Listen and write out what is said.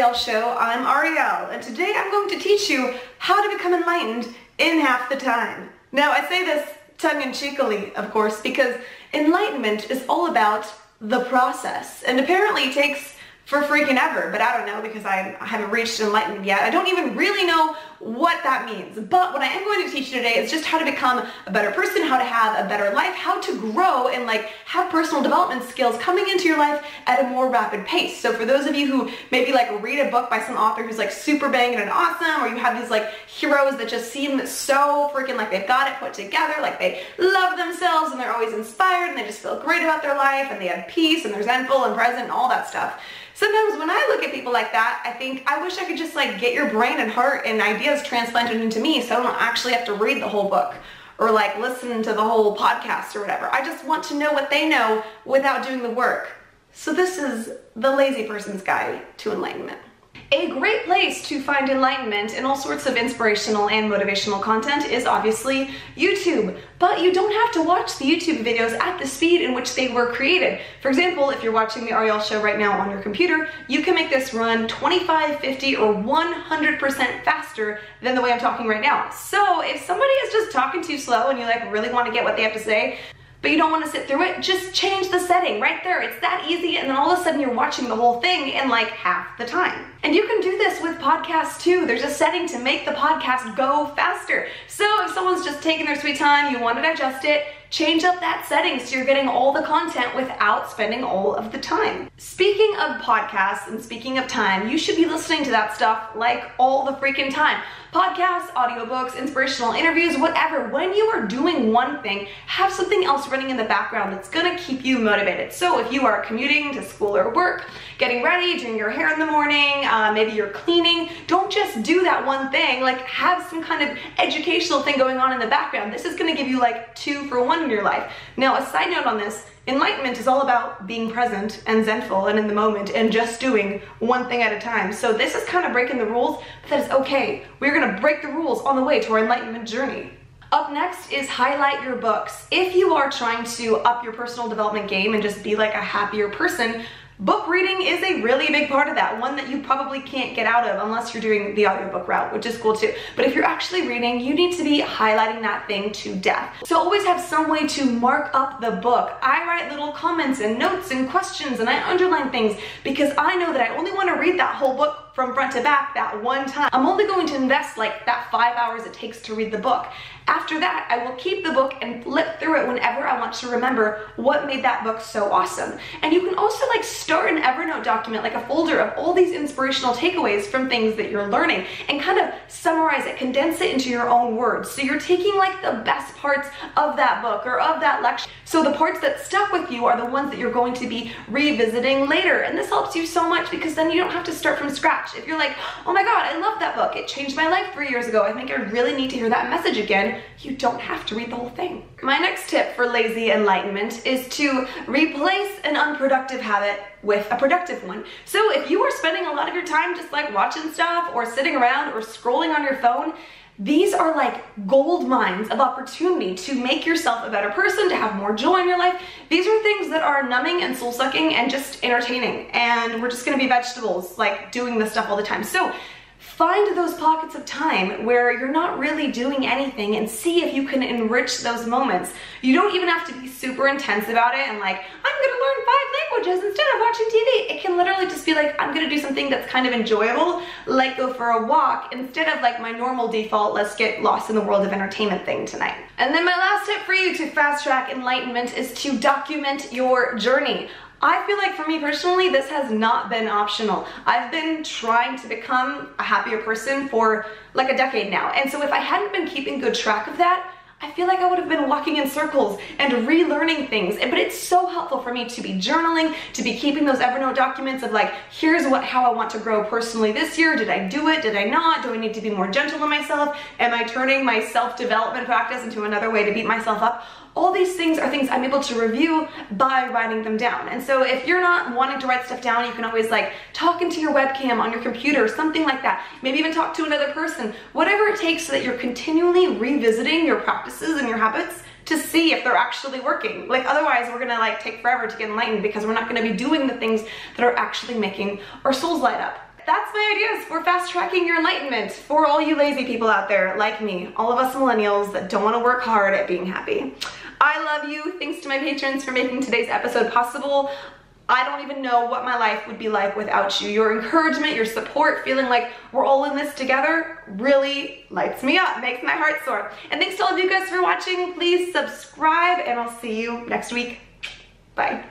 Ariel Show. I'm Ariel, and today I'm going to teach you how to become enlightened in half the time. Now, I say this tongue-in-cheekily, of course, because enlightenment is all about the process, and apparently it takes for freaking ever, but I don't know because I haven't reached enlightenment yet. I don't even really know what that means, but what I am going to teach you today is just how to become a better person, how to have a better life, how to grow and have personal development skills coming into your life at a more rapid pace. So for those of you who maybe read a book by some author who's super banging and awesome, or you have these heroes that just seem so freaking they've got it put together, they love themselves and they're always inspired and they just feel great about their life and they have peace and they're zenful and present and all that stuff. Sometimes when I look at people like that, I think I wish I could just get your brain and heart and ideas transplanted into me so I don't actually have to read the whole book or listen to the whole podcast or whatever. I just want to know what they know without doing the work. So this is the lazy person's guide to enlightenment. A great place to find enlightenment and all sorts of inspirational and motivational content is obviously YouTube. But you don't have to watch the YouTube videos at the speed in which they were created. For example, if you're watching the Ariel Show right now on your computer, you can make this run 25, 50, or 100% faster than the way I'm talking right now. So if somebody is just talking too slow and you really want to get what they have to say, but you don't want to sit through it, just change the setting right there. It's that easy, and then all of a sudden you're watching the whole thing in half the time. And you can do this with podcasts too. There's a setting to make the podcast go faster. So if someone's just taking their sweet time, you want to digest it, change up that setting so you're getting all the content without spending all of the time. Speaking of podcasts and speaking of time, you should be listening to that stuff all the freaking time. Podcasts, audiobooks, inspirational interviews, whatever. When you are doing one thing, have something else running in the background that's gonna keep you motivated. So if you are commuting to school or work, getting ready, doing your hair in the morning, maybe you're cleaning, don't just do that one thing. Have some kind of educational thing going on in the background. This is gonna give you 2 for 1 in your life. Now, a side note on this, enlightenment is all about being present and zenful and in the moment and just doing one thing at a time. So this is kind of breaking the rules, but that is okay. We're gonna break the rules on the way to our enlightenment journey. Up next is highlight your books. If you are trying to up your personal development game and just be a happier person, book reading is a really big part of that, one that you probably can't get out of unless you're doing the audiobook route, which is cool too. But if you're actually reading, you need to be highlighting that thing to death. So always have some way to mark up the book. I write little comments and notes and questions and I underline things because I know that I only want to read that whole book from front to back that one time. I'm only going to invest that 5 hours it takes to read the book. After that, I will keep the book and flip through it whenever I want to remember what made that book so awesome. And you can also start an Evernote document, a folder of all these inspirational takeaways from things that you're learning and kind of summarize it, condense it into your own words. So you're taking the best parts of that book or of that lecture. So the parts that stuck with you are the ones that you're going to be revisiting later. And this helps you so much because then you don't have to start from scratch. If you're oh my God, I love that book. It changed my life 3 years ago. I think I really need to hear that message again. You don't have to read the whole thing. My next tip for lazy enlightenment is to replace an unproductive habit with a productive one. So if you are spending a lot of your time just watching stuff or sitting around or scrolling on your phone, these are gold mines of opportunity to make yourself a better person, to have more joy in your life. These are things that are numbing and soul-sucking and just entertaining. And we're just gonna be vegetables, doing this stuff all the time. So find those pockets of time where you're not really doing anything and see if you can enrich those moments. You don't even have to be super intense about it and I'm gonna learn 5 languages instead of watching TV. It can literally just be I'm gonna do something that's kind of enjoyable, go for a walk, instead of my normal default, let's get lost in the world of entertainment thing tonight. And then my last tip for you to fast track enlightenment is to document your journey. I feel for me personally, this has not been optional. I've been trying to become a happier person for a decade now. And so if I hadn't been keeping good track of that, I feel I would have been walking in circles and relearning things. But it's so helpful for me to be journaling, to be keeping those Evernote documents of here's how I want to grow personally this year. Did I do it? Did I not? Do I need to be more gentle on myself? Am I turning my self-development practice into another way to beat myself up? All these things are things I'm able to review by writing them down. And so if you're not wanting to write stuff down, you can always talk into your webcam on your computer, something like that. Maybe even talk to another person, whatever it takes so that you're continually revisiting your practices and your habits to see if they're actually working. Otherwise we're gonna take forever to get enlightened because we're not gonna be doing the things that are actually making our souls light up. that's my ideas for fast tracking your enlightenment for all you lazy people out there like me, all of us millennials that don't want to work hard at being happy. I love you. Thanks to my patrons for making today's episode possible. I don't even know what my life would be like without you. Your encouragement, your support, feeling like we're all in this together really lights me up, makes my heart soar. And thanks to all of you guys for watching. Please subscribe and I'll see you next week. Bye.